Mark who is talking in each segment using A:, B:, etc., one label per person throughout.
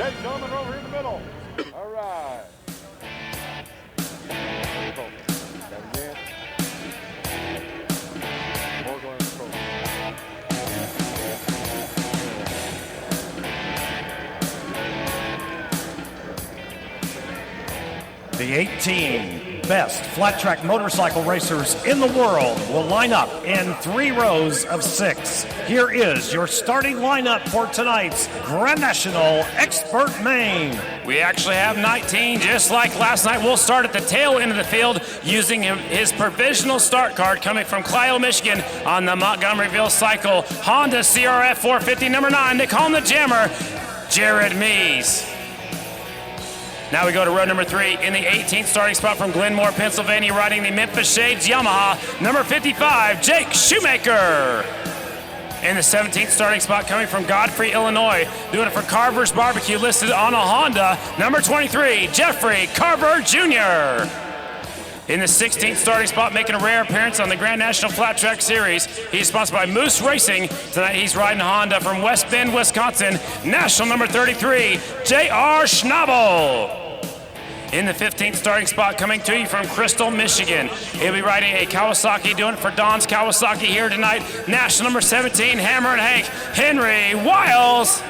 A: Ladies and gentlemen, over in the middle. All right.
B: The 18 best flat track motorcycle racers in the world will line up in 3 rows of 6. Here is your starting lineup for tonight's Grand National Expert Main.
C: We actually have 19, just like last night. We'll start at the tail end of the field using his provisional start card coming from Clio, Michigan on the Montgomeryville Cycle Honda CRF 450 number 9. They call him the Jammer, Jared Mees. Now we go to row number 3 in the 18th starting spot from Glenmore, Pennsylvania, riding the Memphis Shades Yamaha, number 55, Jake Shoemaker. In the 17th starting spot coming from Godfrey, Illinois, doing it for Carver's Barbecue, listed on a Honda, number 23, Jeffrey Carver Jr. In the 16th starting spot, making a rare appearance on the Grand National Flat Track Series, he's sponsored by Moose Racing. Tonight he's riding a Honda from West Bend, Wisconsin, national number 33, J.R. Schnabel. In the 15th starting spot, coming to you from Crystal, Michigan, he'll be riding a Kawasaki, doing it for Don's Kawasaki here tonight, national number 17, Hammer and Hank, Henry Wiles.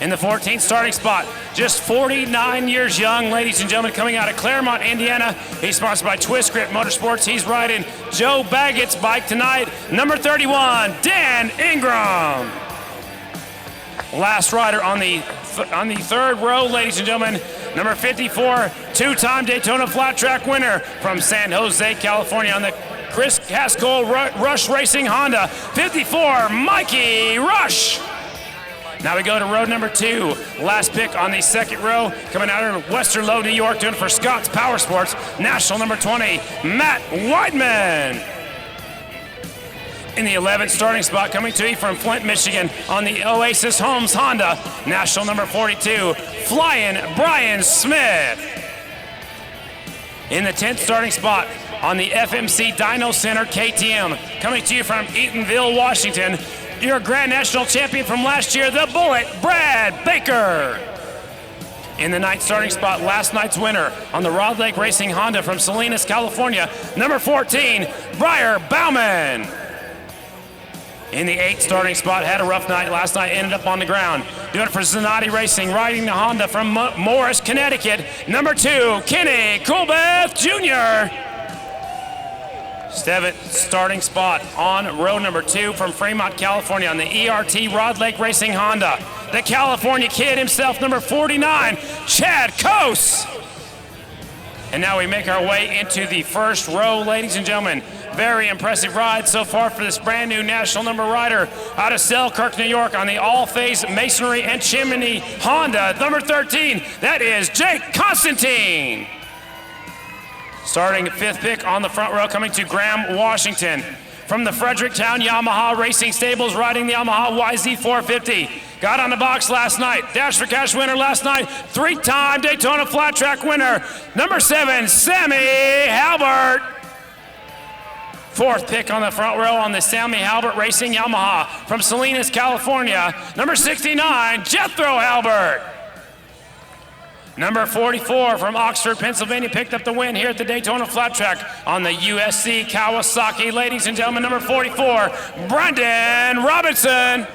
C: In the 14th starting spot, just 49 years young, ladies and gentlemen, coming out of Claremont, Indiana. He's sponsored by Twist Grip Motorsports. He's riding Joe Baggett's bike tonight, number 31, Dan Ingram. Last rider on the third row, ladies and gentlemen, number 54, two-time Daytona Flat Track winner from San Jose, California, on the Chris Haskell Rush Racing Honda, 54, Mikey Rush. Now we go to row number 2, last pick on the second row, coming out of Westerlo, New York, doing for Scott's Power Sports, national number 20, Matt Weidman. In the 11th starting spot, coming to you from Flint, Michigan, on the Oasis Homes Honda, national number 42, Flying Brian Smith. In the 10th starting spot, on the FMC Dyno Center KTM, coming to you from Eatonville, Washington, your Grand National champion from last year, the Bullet, Brad Baker. In the 9th starting spot, last night's winner on the Rod Lake Racing Honda from Salinas, California, number 14, Briar Bauman. In the 8th starting spot, had a rough night last night, ended up on the ground. Doing it for Zanatti Racing, riding the Honda from Morris, Connecticut, number 2, Kenny Coolbeth Jr. 7th starting spot on row number 2 from Fremont, California, on the ERT Rod Lake Racing Honda, the California kid himself, number 49, Chad Coase. And now we make our way into the first row, ladies and gentlemen. Very impressive ride so far for this brand new national number rider out of Selkirk, New York, on the all-phase masonry and chimney Honda, number 13. That is Jake Constantine. Starting 5th pick on the front row, coming to Graham, Washington. From the Fredericktown Yamaha Racing Stables, riding the Yamaha YZ450. Got on the box last night. Dash for Cash winner last night. 3-time Daytona Flat Track winner. Number 7, Sammy Halbert. 4th pick on the front row on the Sammy Halbert Racing Yamaha from Salinas, California. Number 69, Jethro Halbert. Number 44 from Oxford, Pennsylvania, picked up the win here at the Daytona Flat Track on the USC Kawasaki. Ladies and gentlemen, number 44, Brandon Robinson.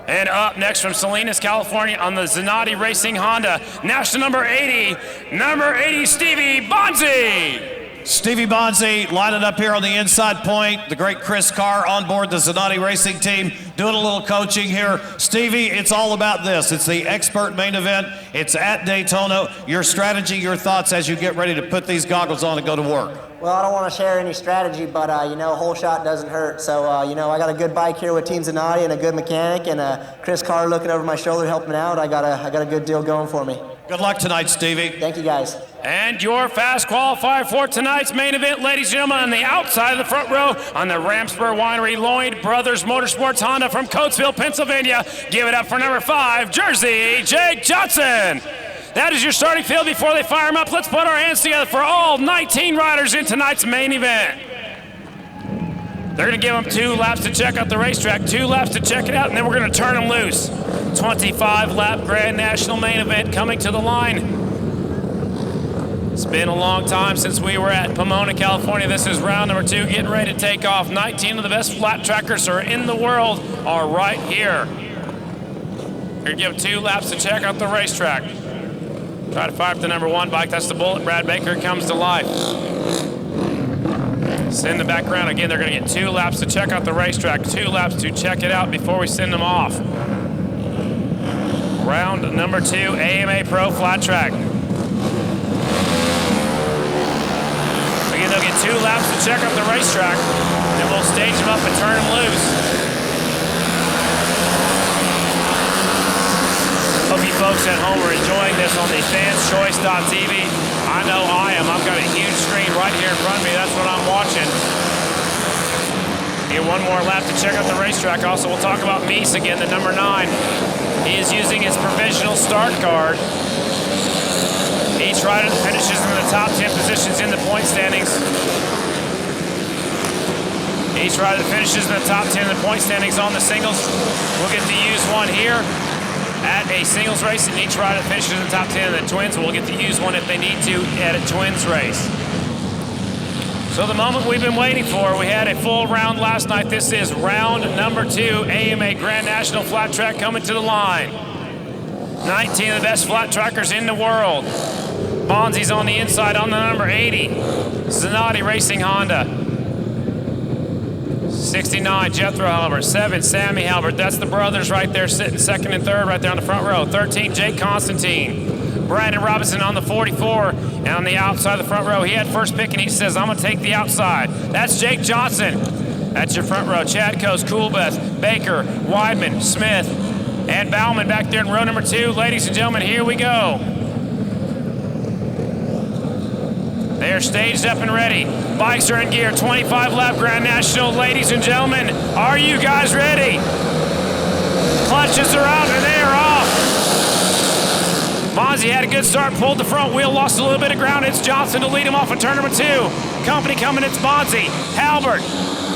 C: And up next from Salinas, California, on the Zanatti Racing Honda, national number 80, Stevie Bonzi.
B: Stevie Bonzi lining up here on the inside point. The great Chris Carr on board the Zanatti Racing team, doing a little coaching here. Stevie, it's all about this. It's the expert main event. It's at Daytona. Your strategy, your thoughts as you get ready to put these goggles on and go to work.
D: Well, I don't want to share any strategy, but, a whole shot doesn't hurt. So, I got a good bike here with Team Zanatti and a good mechanic, and Chris Carr looking over my shoulder helping out. I got a good deal going for me.
B: Good luck tonight, Stevie.
D: Thank you, guys.
C: And your fast qualifier for tonight's main event, ladies and gentlemen, on the outside of the front row, on the Ramsper Winery Lloyd Brothers Motorsports Honda from Coatesville, Pennsylvania. Give it up for number 5, Jersey Jake Johnson. That is your starting field before they fire them up. Let's put our hands together for all 19 riders in tonight's main event. They're gonna give them 2 laps to check out the racetrack, 2 laps to check it out, and then we're gonna turn them loose. 25-lap Grand National main event coming to the line. It's been a long time since we were at Pomona, California. This is round number 2, getting ready to take off. 19 of the best flat trackers are in the world are right here. They're gonna give 2 laps to check out the racetrack. Try to fire up the number 1 bike. That's the Bullet. Brad Baker comes to life. Send them back around. Again, they're going to get 2 laps to check out the racetrack, 2 laps to check it out before we send them off. Round number 2, AMA Pro Flat Track. Again, they'll get 2 laps to check out the racetrack, then we'll stage them up and turn them loose. Hope you folks at home are enjoying this on the fanschoice.tv. I know I am. I've got a huge screen right here in front of me. That's what I'm watching. Get 1 more lap to check out the racetrack. Also, we'll talk about Meese again, the number 9. He is using his provisional start card. Each rider that finishes in the top 10 positions in the point standings. Each rider that finishes in the top 10 in the point standings on the singles will get to use one here at a singles race, and each rider that finishes in the top 10 of the twins will get to use one if they need to at a twins race. So the moment we've been waiting for, we had a full round last night. This is round number 2, AMA Grand National Flat Track coming to the line. 19 of the best flat trackers in the world. Bonzi's on the inside on the number 80. Zanatti Racing Honda. 69, Jethro Halbert. 7, Sammy Halbert. That's the brothers right there sitting 2nd and 3rd right there on the front row. 13, Jake Constantine. Brandon Robinson on the 44, and on the outside of the front row, he had first pick, and he says, I'm going to take the outside. That's Jake Johnson. That's your front row. Chad Coase, Coolbeth, Baker, Weidman, Smith, and Bauman back there in row number 2. Ladies and gentlemen, here we go. They're staged up and ready. Bikes are in gear. 25-lap Grand National. Ladies and gentlemen, are you guys ready? Clutches are out and they are off. Bonzi had a good start, pulled the front wheel, lost a little bit of ground. It's Johnson to lead him off in turn number 2. Company coming, it's Bonzi, Halbert.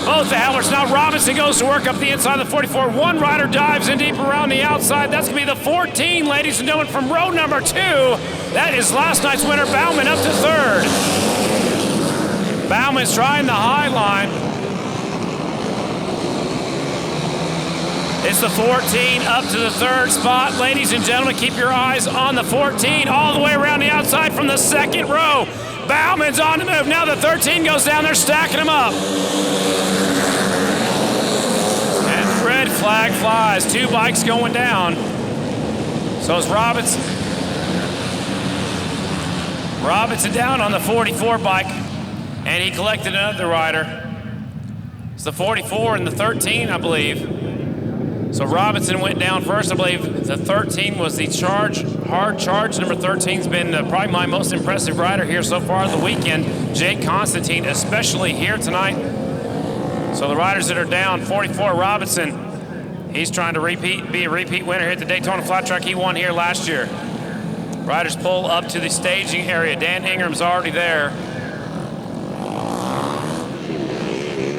C: Both the Halberts. Now Robinson goes to work up the inside of the 44. 1 rider dives in deep around the outside. That's going to be the 14, ladies and gentlemen, from row number 2. That is last night's winner, Bauman, up to 3rd. Bauman's trying the high line. It's the 14 up to the 3rd spot. Ladies and gentlemen, keep your eyes on the 14 all the way around the outside from the 2nd row. Bauman's on the move. Now the 13 goes down there, stacking them up. And the red flag flies. 2 bikes going down. So it's Robinson. Robinson down on the 44 bike, and he collected another rider. It's the 44 and the 13, I believe. So Robinson went down first. I believe the 13 was the hard charge. Number 13's been probably my most impressive rider here so far the weekend. Jake Constantine, especially here tonight. So the riders that are down, 44 Robinson, he's trying to be a repeat winner here at the Daytona Flat Track. He won here last year. Riders pull up to the staging area. Dan Ingram's already there.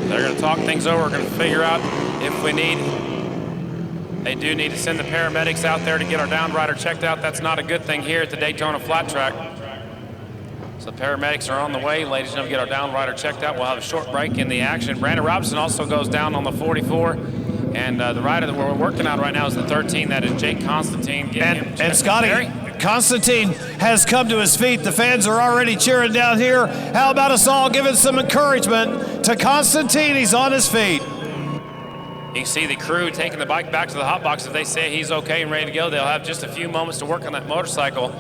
C: They're going to talk things over. We're going to figure out if we need. They do need to send the paramedics out there to get our down rider checked out. That's not a good thing here at the Daytona Flat Track. So the paramedics are on the way. Ladies and gentlemen, get our down rider checked out. We'll have a short break in the action. Brandon Robinson also goes down on the 44. And the rider that we're working on right now is the 13. That is Jake Constantine.
B: And Scotty, Constantine has come to his feet. The fans are already cheering down here. How about us all giving some encouragement to Constantine? He's on his feet.
C: You can see the crew taking the bike back to the hot box. If they say he's okay and ready to go, they'll have just a few moments to work on that motorcycle.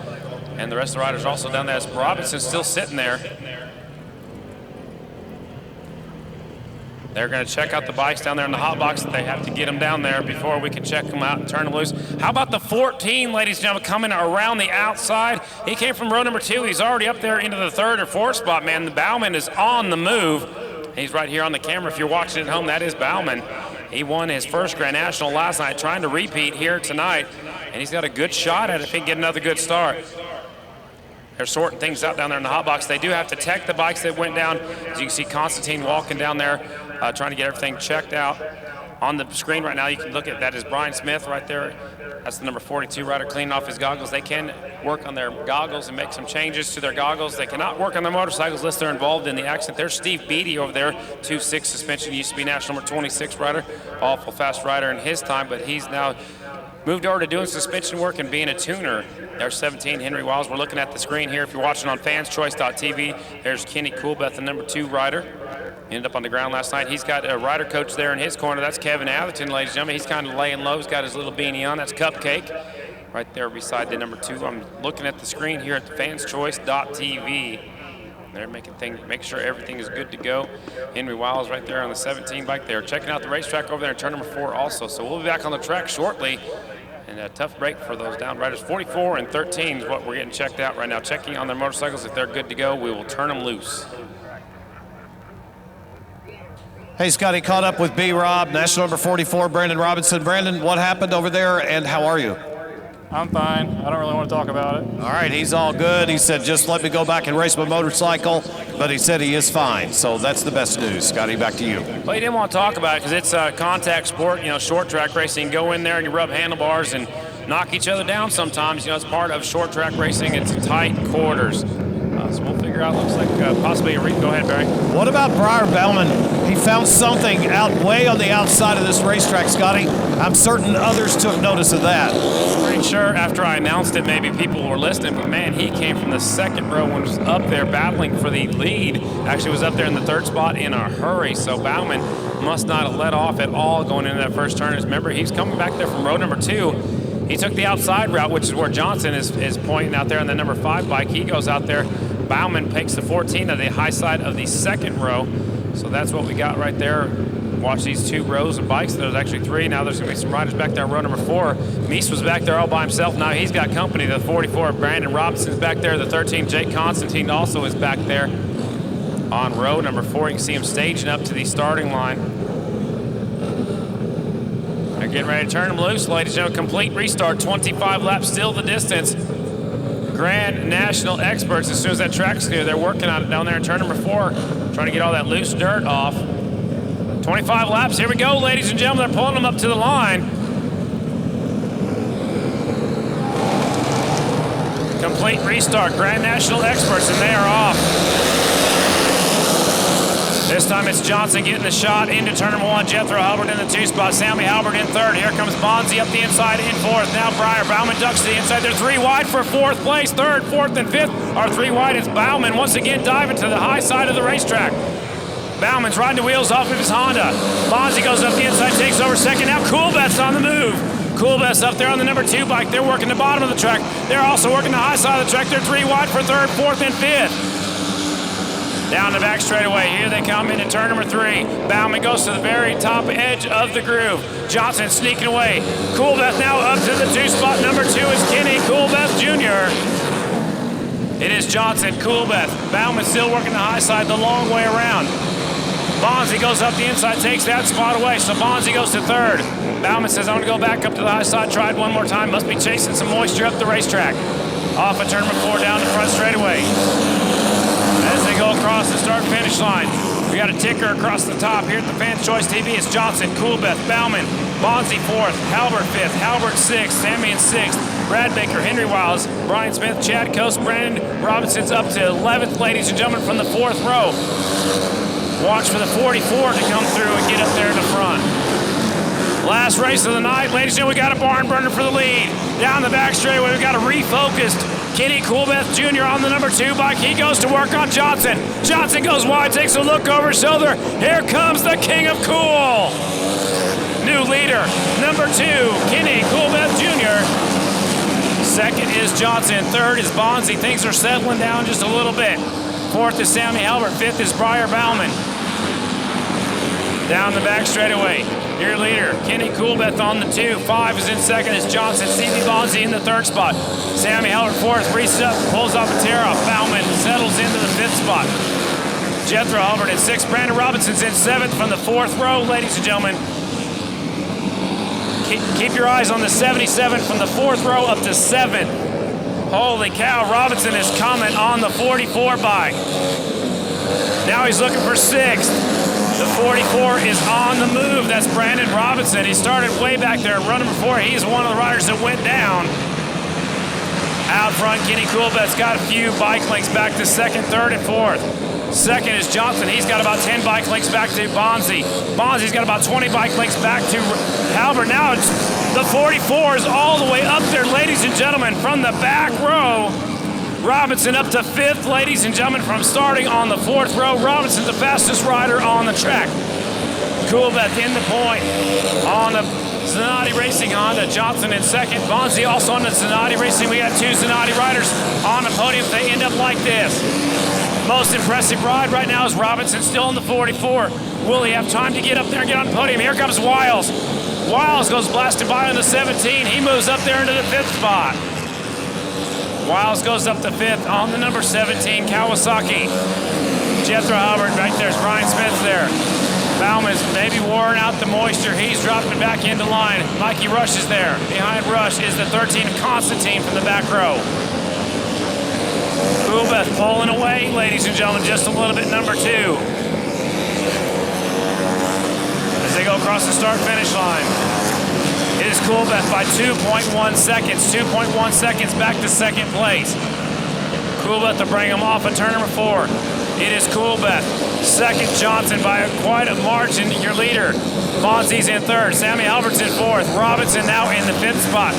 C: And the rest of the riders are also down there. Robinson's still sitting there. They're going to check out the bikes down there in the hot box. They have to get them down there before we can check them out and turn them loose. How about the 14, ladies and gentlemen, coming around the outside? He came from row number 2. He's already up there into the 3rd or 4th spot, man. The Bauman is on the move. He's right here on the camera. If you're watching at home, that is Bauman. He won his first Grand National last night, trying to repeat here tonight. And he's got a good shot at it if he can get another good start. They're sorting things out down there in the hot box. They do have to tech the bikes that went down. As you can see Constantine walking down there. trying to get everything checked out. On the screen right now, you can look at that is Brian Smith right there. That's the number 42 rider cleaning off his goggles. They can work on their goggles and make some changes to their goggles. They cannot work on their motorcycles unless they're involved in the accident. There's Steve Beatty over there, 2.6 suspension, used to be national number 26 rider, awful fast rider in his time, but he's now moved over to doing suspension work and being a tuner. There's 17, Henry Wiles. We're looking at the screen here. If you're watching on fanschoice.tv, there's Kenny Coolbeth, the number 2 rider. Ended up on the ground last night. He's got a rider coach there in his corner. That's Kevin Atherton, ladies and gentlemen. He's kind of laying low. He's got his little beanie on. That's Cupcake right there beside the number 2. I'm looking at the screen here at the fanschoice.tv. They're making sure everything is good to go. Henry Wiles right there on the 17 bike. They're checking out the racetrack over there in turn number 4 also. So we'll be back on the track shortly. And a tough break for those down riders. 44 and 13 is what we're getting checked out right now. Checking on their motorcycles. If they're good to go, we will turn them loose.
B: Hey, Scotty, caught up with B-Rob, national number 44, Brandon Robinson. Brandon, what happened over there, and how are you?
E: I'm fine. I don't really want to talk about it.
B: All right, he's all good. He said, just let me go back and race my motorcycle, but he said he is fine. So that's the best news. Scotty, back to you.
C: Well, he didn't want to talk about it because it's a contact sport, short track racing. Go in there and you rub handlebars and knock each other down sometimes. It's part of short track racing. It's tight quarters. So we'll figure out, looks like possibly a Go ahead, Barry.
B: What about Briar Bauman? He found something out way on the outside of this racetrack, Scotty. I'm certain others took notice of that.
C: Pretty sure after I announced it, maybe people were listening, but man, he came from the second row and was up there battling for the lead. Actually was up there in the 3rd spot in a hurry, so Bauman must not have let off at all going into that first turn. Remember, he's coming back there from row number 2. He took the outside route, which is where Johnson is pointing out there on the number 5 bike. He goes out there. Bauman takes the 14 of the high side of the second row. So that's what we got right there. Watch these 2 rows of bikes. There's actually 3. Now there's going to be some riders back there on row number 4. Meese was back there all by himself. Now he's got company. The 44, Brandon Robinson's back there. The 13, Jake Constantine, also is back there on row number 4. You can see him staging up to the starting line. They're getting ready to turn them loose, ladies and gentlemen. Complete restart, 25 laps, still the distance. Grand National experts, as soon as that track's clear, they're working on it down there in turn number 4, trying to get all that loose dirt off. 25 laps, here we go, ladies and gentlemen. They're pulling them up to the line. Complete restart, Grand National experts, and they are off. This time it's Johnson getting the shot into turn number 1. Jethro Halbert in the 2 spot. Sammy Halbert in 3rd. Here comes Bonzi up the inside in 4th. Now Briar Bauman ducks to the inside. They're 3 wide for 4th place. 3rd, 4th, and 5th are 3 wide. It's Bauman once again diving to the high side of the racetrack. Bauman's riding the wheels off of his Honda. Bonzi goes up the inside, takes over 2nd. Now Coolbeth's on the move. Coolbeth's up there on the number 2 bike. They're working the bottom of the track. They're also working the high side of the track. They're 3 wide for 3rd, 4th, and 5th. Down the back straightaway, here they come into turn number 3. Bauman goes to the very top edge of the groove. Johnson sneaking away. Coolbeth now up to the 2 spot. Number 2 is Kenny Coolbeth Jr. It is Johnson, Coolbeth. Bauman still working the high side the long way around. Bonzi goes up the inside, takes that spot away, so Bonzi goes to 3rd. Bauman says, I'm gonna go back up to the high side, try it one more time. Must be chasing some moisture up the racetrack. Off of turn number 4, down the front straightaway. As they go across the start-finish line, we got a ticker across the top here at the Fans Choice TV. It's Johnson, Coolbeth, Bauman, Bonzi 4th, Halbert 5th, Halbert 6th, Sammy in 6th, Brad Baker, Henry Wiles, Brian Smith, Chad Coast, Brandon Robinson's up to 11th, ladies and gentlemen, from the 4th row. Watch for the 44 to come through and get up there in the front. Last race of the night, ladies and gentlemen, we got a barn burner for the lead. Down the back straightaway, we got a refocused Kenny Coolbeth Jr. on the number 2 bike. He goes to work on Johnson. Johnson goes wide, takes a look over his shoulder. Here comes the king of cool. New leader, number 2, Kenny Coolbeth Jr. 2nd is Johnson. 3rd is Bonzi. Things are settling down just a little bit. 4th is Sammy Halbert. 5th is Briar Bauman. Down the back straightaway, your leader, Kenny Coolbeth on the 2. 5 is in 2nd is Johnson. Stevie Bonzi in the 3rd spot. Sammy Halbert 4th, reaches up, pulls off a tear off. Bauman settles into the 5th spot. Jethro Halbert in 6th. Brandon Robinson's in 7th from the 4th row, ladies and gentlemen. Keep your eyes on the 77 from the 4th row up to 7th. Holy cow, Robinson is coming on the 44 bike. Now he's looking for 6th. The 44 is on the move. That's Brandon Robinson. He started way back there running before. He's one of the riders that went down. Out front, Kenny Coolbeth's got a few bike links back to second, third, and fourth. Second is Johnson. He's got about 10 bike links back to Bonzi. Bonzi's got about 20 bike links back to Halbert. Now it's the 44 is all the way up there, ladies and gentlemen, from the back row. Robinson up to fifth, ladies and gentlemen, from starting on the fourth row. Robinson's the fastest rider on the track. Coolbeth in the point on the Zanatti Racing Honda. Johnson in second. Bonzi also on the Zanatti Racing. We got two Zanatti riders on the podium. They end up like this. Most impressive ride right now is Robinson still in the 44. Will he have time to get up there and get on the podium? Here comes Wiles. Wiles goes blasting by on the 17. He moves up there into the fifth spot. Wiles goes up to fifth on the number 17, Kawasaki. Jethro Hubbard right there's Brian Smith there. Bauman's maybe worn out the moisture. He's dropping back into line. Mikey Rush is there. Behind Rush is the 13, Constantine from the back row. Coolbeth pulling away, ladies and gentlemen, just a little bit, number 2. As they go across the start-finish line. It is Coolbeth by 2.1 seconds. 2.1 seconds back to second place. Coolbeth to bring him off at turn number 4. It is Coolbeth. Second, Johnson by quite a margin, your leader. Bonzi's in third. Sammy Albert's in fourth. Robinson now in the fifth spot.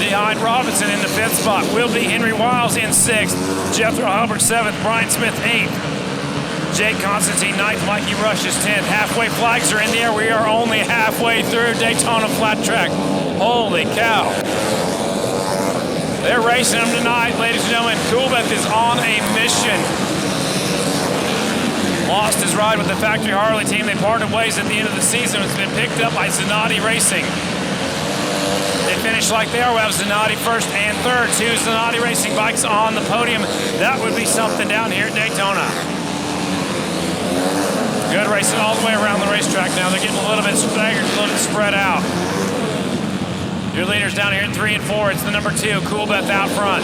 C: Behind Robinson in the fifth spot will be Henry Wiles in sixth. Jethro Hubbard seventh. Brian Smith eighth. Jake Constantine ninth. Mikey Rush is 10th. Halfway flags are in the air. We are only halfway through Daytona Flat Track. Holy cow. They're racing them tonight, ladies and gentlemen. Coolbeth is on a mission. Lost his ride with the Factory Harley team. They parted ways at the end of the season. It's been picked up by Zanatti Racing. They finish like they are. We have Zanatti first and third. Two Zanatti Racing bikes on the podium. That would be something down here at Daytona. Good racing all the way around the racetrack now. They're getting a little bit staggered, a little bit spread out. Your leaders down here at 3 and 4. It's the number 2, Coolbeth out front.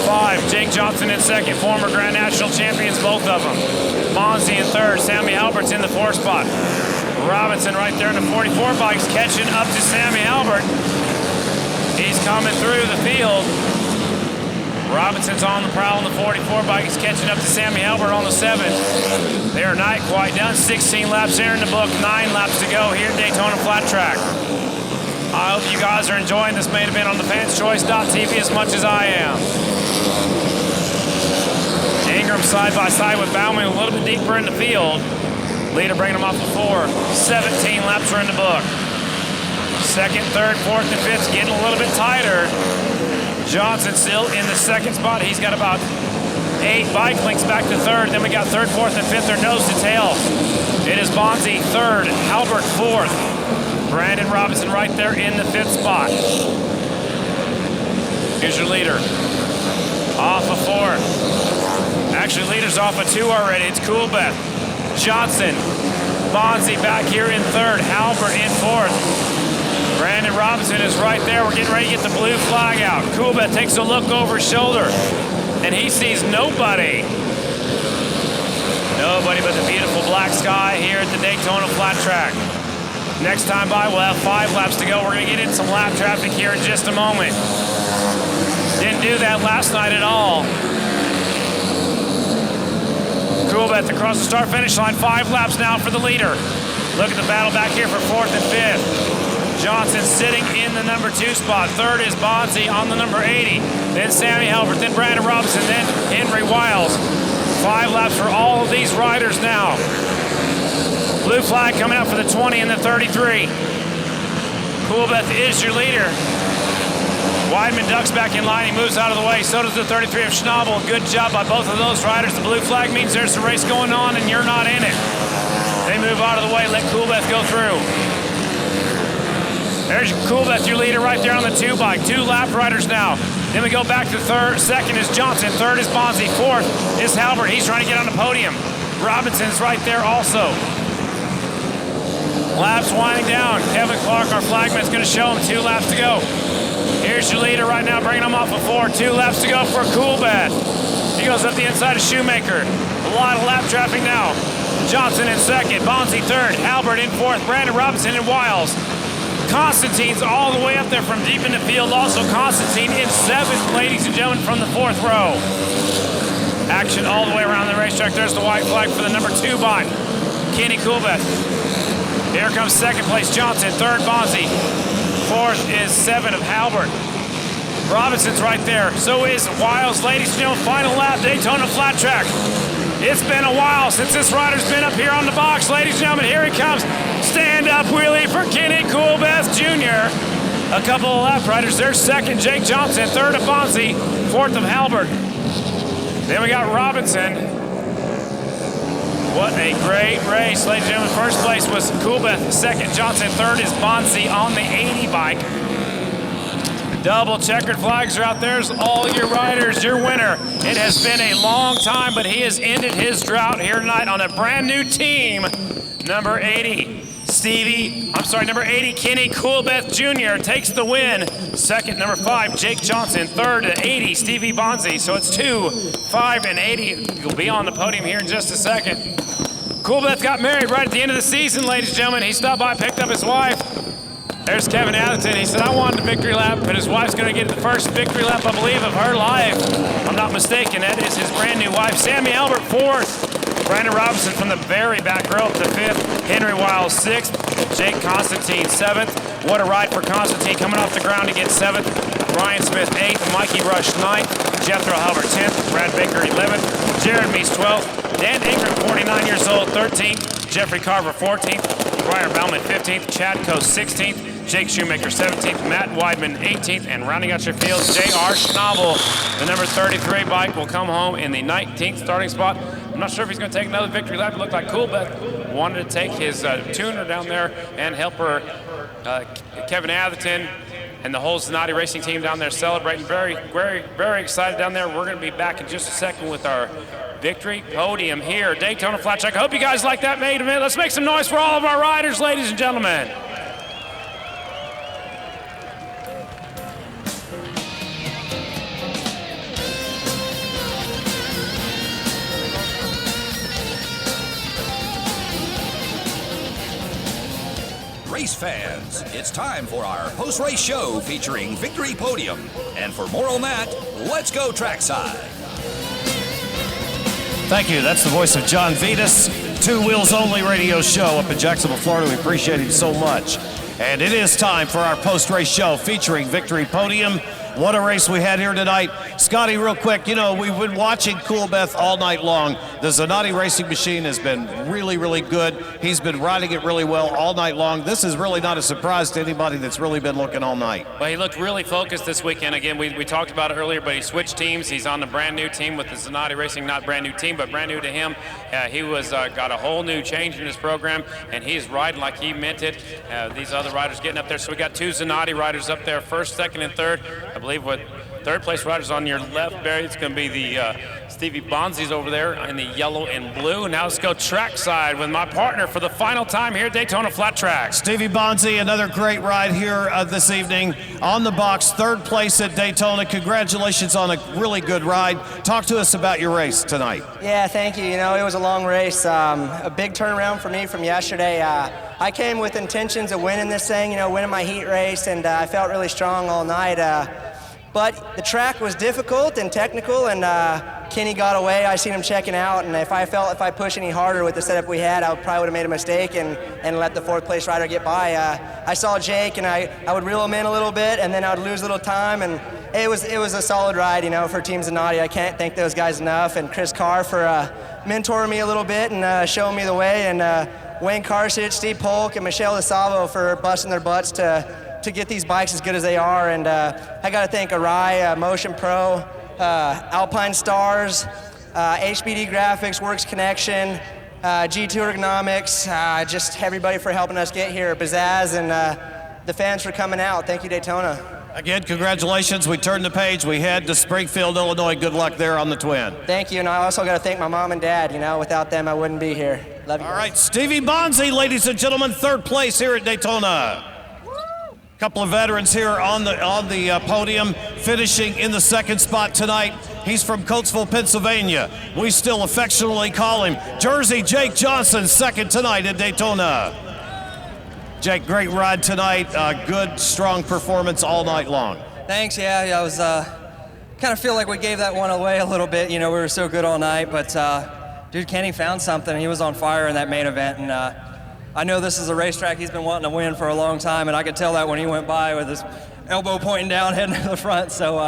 C: 5, Jake Johnson in second. Former Grand National champions, both of them. Bonzi in third. Sammy Albert's in the 4th spot. Robinson right there in the 44 bikes catching up to Sammy Albert. He's coming through the field. Robinson's on the prowl on the 44 bike. He's catching up to Sammy Albert on the 7th. They are not quite done. 16 laps here in the book. 9 laps to go here at Daytona Flat Track. I hope you guys are enjoying this main event on the fanschoice.tv as much as I am. Ingram side by side with Bauman a little bit deeper in the field. Leader bringing him off the 4. 17 laps are in the book. Second, third, fourth, and fifth getting a little bit tighter. Johnson still in the 2nd spot. He's got about 8 bike links back to third. Then we got third, fourth, and fifth are nose to tail. It is Bonzi third, Albert 4th. Brandon Robinson right there in the 5th spot. Here's your leader. Off of 4. Actually, leader's off of 2 already. It's Coolbeth. Johnson. Bonzi back here in 3rd. Halbert in 4th. Brandon Robinson is right there. We're getting ready to get the blue flag out. Coolbeth takes a look over his shoulder, and he sees nobody. Nobody but the beautiful black sky here at the Daytona Flat Track. Next time by, we'll have 5 laps to go. We're going to get into some lap traffic here in just a moment. Didn't do that last night at all. Coolbeth across the start-finish line. 5 laps now for the leader. Look at the battle back here for 4th and 5th. Johnson sitting in the number 2 spot. 3rd is Bonzi on the number 80. Then Sammy Halbert, then Brandon Robinson, then Henry Wiles. 5 laps for all of these riders now. Blue flag coming out for the 20 and the 33. Coolbeth is your leader. Weidman ducks back in line. He moves out of the way. So does the 33 of Schnabel. Good job by both of those riders. The blue flag means there's a race going on and you're not in it. They move out of the way. Let Coolbeth go through. There's Coolbeth, your leader right there on the 2 bike. 2 lap riders now. Then we go back to 3rd. 2nd is Johnson. 3rd is Bonzi. 4th is Halbert. He's trying to get on the podium. Robinson's right there also. Laps winding down. Kevin Clark, our flagman's going to show him 2 laps to go. Here's your leader right now, bringing him off of 4. 2 laps to go for Coolbeth. He goes up the inside of Shoemaker. lot of lap traffic now. Johnson in second, Bonzi third, Albert in fourth, Brandon Robinson in Wiles. Constantine's all the way up there from deep in the field. Also Constantine in seventh, ladies and gentlemen, from the fourth row. Action all the way around the racetrack. There's the white flag for the number 2 bike, Kenny Coolbeth. Here comes second place Johnson, third Bonzi. Fourth is 7 of Halbert. Robinson's right there. So is Wiles, ladies and gentlemen. Final lap, Daytona Flat Track. It's been a while since this rider's been up here on the box, ladies and gentlemen. Here he comes. Stand-up wheelie for Kenny Coolbeth Jr. A couple of lap riders. There's second, Jake Johnson. Third of Bonzi. Fourth of Halbert. Then we got Robinson. What a great race, ladies and gentlemen. First place was Coolbeth. Second, Johnson. Third is Bonzi on the 80 bike. Double checkered flags are out there. There's all your riders. Your winner. It has been a long time, but he has ended his drought here tonight on a brand new team. Number 80, number 80, Kenny Coolbeth Jr. takes the win. Second, number 5, Jake Johnson. Third, 80, Stevie Bonzi. So it's 2, 5, and 80. You'll be on the podium here in just a second. Coolbeth got married right at the end of the season, ladies and gentlemen. He stopped by, picked up his wife. There's Kevin Atherton. He said, I wanted a victory lap, but his wife's going to get the first victory lap, I believe, of her life. If I'm not mistaken, that is his brand new wife. Sammy Albert, 4th. Brandon Robinson from the very back row up to 5th. Henry Wiles, 6th. Jake Constantine, 7th. What a ride for Constantine coming off the ground to get 7th. Ryan Smith, 8th. Mikey Rush, 9th. Jethro Halbert, 10th. Brad Baker, 11th. Jared Meese, 12th. Dan Ingram, 49 years old, 13th. Jeffrey Carver, 14th. Briar Bauman, 15th. Chad Coase, 16th. Jake Shoemaker, 17th. Matt Weidman, 18th. And rounding out your field, J.R. Schnabel, the number 33 bike, will come home in the 19th starting spot. I'm not sure if he's going to take another victory lap. It looked like Coolbeth wanted to take his tuner down there and help her, Kevin Atherton, and the whole Zanati racing team down there celebrating. Very, very, very excited down there. We're going to be back in just a second with our victory podium here at Daytona Flat Track. I hope you guys like that main event. Let's make some noise for all of our riders, ladies and gentlemen.
F: Race fans, it's time for our post-race show featuring Victory Podium. And for more on that, let's go trackside.
B: Thank you. That's the voice of John Vitas, Two Wheels Only radio show up in Jacksonville, Florida. We appreciate him so much. And it is time for our post-race show featuring Victory Podium. What a race we had here tonight. Scotty, real quick, you know, we've been watching Coolbeth all night long. The Zanati racing machine has been really, really good. He's been riding it really well all night long. This is really not a surprise to anybody that's really been looking all night.
C: Well, he looked really focused this weekend. Again, we talked about it earlier, but he switched teams. He's on the brand new team with the Zanati Racing, not brand new team, but brand new to him. He was got a whole new change in his program, and he's riding like he meant it. These other riders getting up there. So we got 2 Zanati riders up there, first, second, and third. I believe what third place riders on your left, Barry, it's going to be the Stevie Bonzi's over there in the yellow and blue. Now let's go trackside with my partner for the final time here at Daytona Flat Track.
B: Stevie Bonzi, another great ride here this evening on the box, third place at Daytona. Congratulations on a really good ride. Talk to us about your race tonight.
D: Yeah, thank you. You know, it was a long race. A big turnaround for me from yesterday. I came with intentions of winning this thing, you know, winning my heat race, and I felt really strong all night. But the track was difficult and technical, and Kenny got away. I seen him checking out, and if I pushed any harder with the setup we had, I probably would have made a mistake and let the fourth place rider get by. I saw Jake, and I would reel him in a little bit, and then I would lose a little time, and it was a solid ride, you know, for Team Zanati. I can't thank those guys enough, and Chris Carr for mentoring me a little bit and showing me the way, and Wayne Karsich, Steve Polk, and Michelle DeSalvo for busting their butts to get these bikes as good as they are. And I got to thank Arai, Motion Pro, Alpine Stars, HBD Graphics, Works Connection, G2 Ergonomics, just everybody for helping us get here. Bazaz and the fans for coming out. Thank you, Daytona.
B: Again, congratulations. We turned the page. We head to Springfield, Illinois. Good luck there on the Twin.
D: Thank you, and I also got to thank my mom and dad. You know, without them, I wouldn't be here. Love you.
B: All right, Stevie Bonzi, ladies and gentlemen, third place here at Daytona. Couple of veterans here on the podium, finishing in the second spot tonight. He's from Coatesville, Pennsylvania. We still affectionately call him Jersey Jake Johnson, second tonight at Daytona. Jake, great ride tonight. Good, strong performance all night long.
D: Thanks. Yeah, I was kind of feel like we gave that one away a little bit. You know, we were so good all night, but dude, Kenny found something. He was on fire in that main event, and I know this is a racetrack he's been wanting to win for a long time, and I could tell that when he went by with his elbow pointing down, heading to the front. So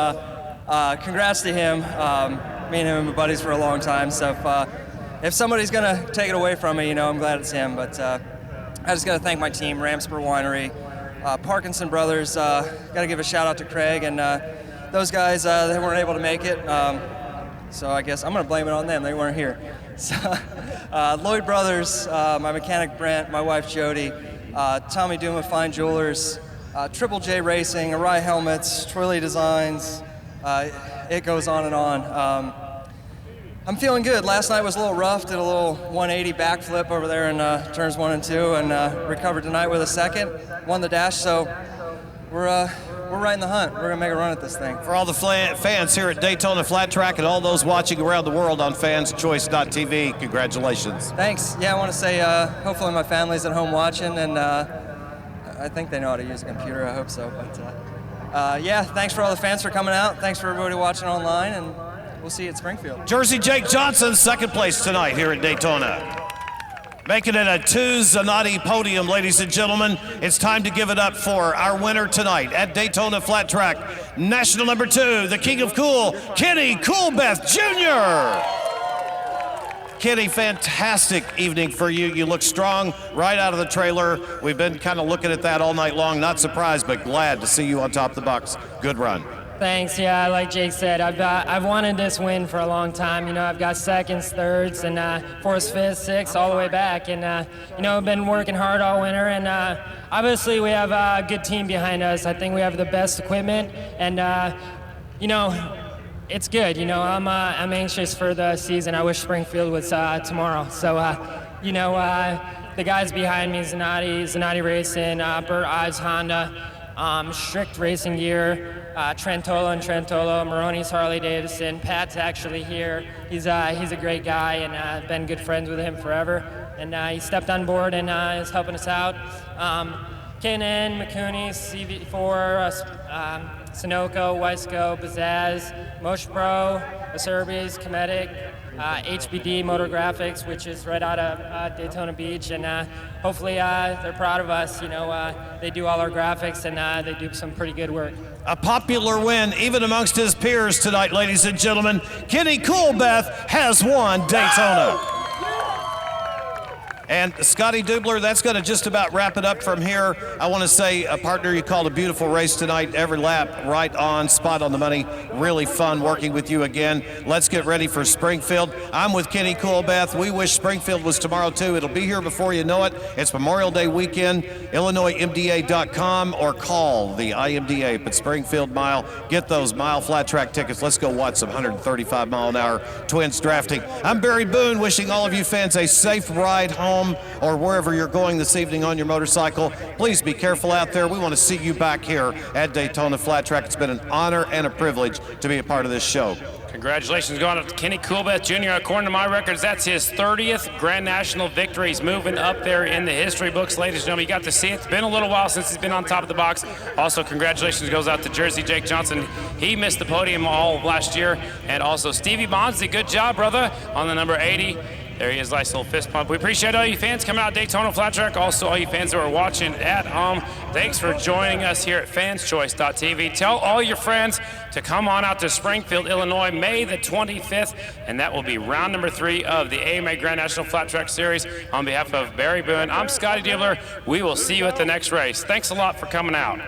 D: congrats to him. Me and him have been buddies for a long time. So if somebody's gonna take it away from me, you know, I'm glad it's him. But I just gotta thank my team, Ramspur Winery, Parkinson Brothers. Gotta give a shout out to Craig and those guys. They weren't able to make it. So I guess I'm gonna blame it on them. They weren't here. So, Lloyd Brothers, my mechanic Brent, my wife Jody, Tommy Duma Fine Jewelers, Triple J Racing, Arai Helmets, Twilly Designs, it goes on and on. I'm feeling good. Last night was a little rough, did a little 180 backflip over there in turns 1 and 2, and recovered tonight with a second, won the dash, so we're right in the hunt. We're gonna make a run at this thing.
B: For all the fans here at Daytona Flat Track and all those watching around the world on fanschoice.tv, congratulations.
D: Thanks. Yeah, I want to say hopefully my family's at home watching, and I think they know how to use a computer. I hope so. But yeah, thanks for all the fans for coming out. Thanks for everybody watching online, and we'll see you at Springfield.
B: Jersey Jake Johnson, second place tonight here at Daytona. Making it a 2 Zanotti podium, ladies and gentlemen. It's time to give it up for our winner tonight at Daytona Flat Track. National number 2, the King of Cool, Kenny Coolbeth Jr. Kenny, fantastic evening for you. You look strong right out of the trailer. We've been kind of looking at that all night long. Not surprised, but glad to see you on top of the box. Good run.
G: Thanks. Yeah, like Jake said, I've wanted this win for a long time. You know, I've got seconds, thirds, and fourths, fifths, sixths, all the way back. And you know, I've been working hard all winter. And obviously, we have a good team behind us. I think we have the best equipment, and you know, it's good. You know, I'm anxious for the season. I wish Springfield was tomorrow. So you know, the guys behind me, Zanotti Racing, Burt Ives Honda. Strict Racing Gear, Trentolo and Trentolo, Maroney's Harley Davidson. Pat's actually here. He's a great guy, and been good friends with him forever. And he stepped on board and is helping us out. K&N, McCooney, CV4, Sunoco, Weisco, Bazaz, Mosh Pro, Acerbis, Cometic, HBD Motor Graphics, which is right out of Daytona Beach, and hopefully they're proud of us. You know, they do all our graphics, and they do some pretty good work.
B: A popular win even amongst his peers tonight, ladies and gentlemen. Kenny Coolbeth has won Daytona. And Scotty Dubler, that's going to just about wrap it up from here. I want to say, partner, you called a beautiful race tonight. Every lap right on, spot on the money. Really fun working with you again. Let's get ready for Springfield. I'm with Kenny Coolbeth. We wish Springfield was tomorrow, too. It'll be here before you know it. It's Memorial Day weekend. IllinoisMDA.com or call the IMDA at Springfield Mile. Get those mile flat track tickets. Let's go watch some 135-mile-an-hour twins drafting. I'm Barry Boone, wishing all of you fans a safe ride home or wherever you're going this evening on your motorcycle. Please be careful out there. We want to see you back here at Daytona Flat Track. It's been an honor and a privilege to be a part of this show.
C: Congratulations going up to Kenny Coolbeth Jr. According to my records, that's his 30th Grand National victory. He's moving up there in the history books, ladies and gentlemen. You got to see it. It's been a little while since he's been on top of the box. Also, congratulations goes out to Jersey Jake Johnson. He missed the podium all of last year. And also Stevie Bonsley, good job, brother, on the number 80. There he is, nice little fist pump. We appreciate all you fans coming out Daytona Flat Track. Also, all you fans who are watching at home, thanks for joining us here at fanschoice.tv. Tell all your friends to come on out to Springfield, Illinois, May the 25th, and that will be round number 3 of the AMA Grand National Flat Track Series. On behalf of Barry Boone, I'm Scotty Dubler. We will see you at the next race. Thanks a lot for coming out.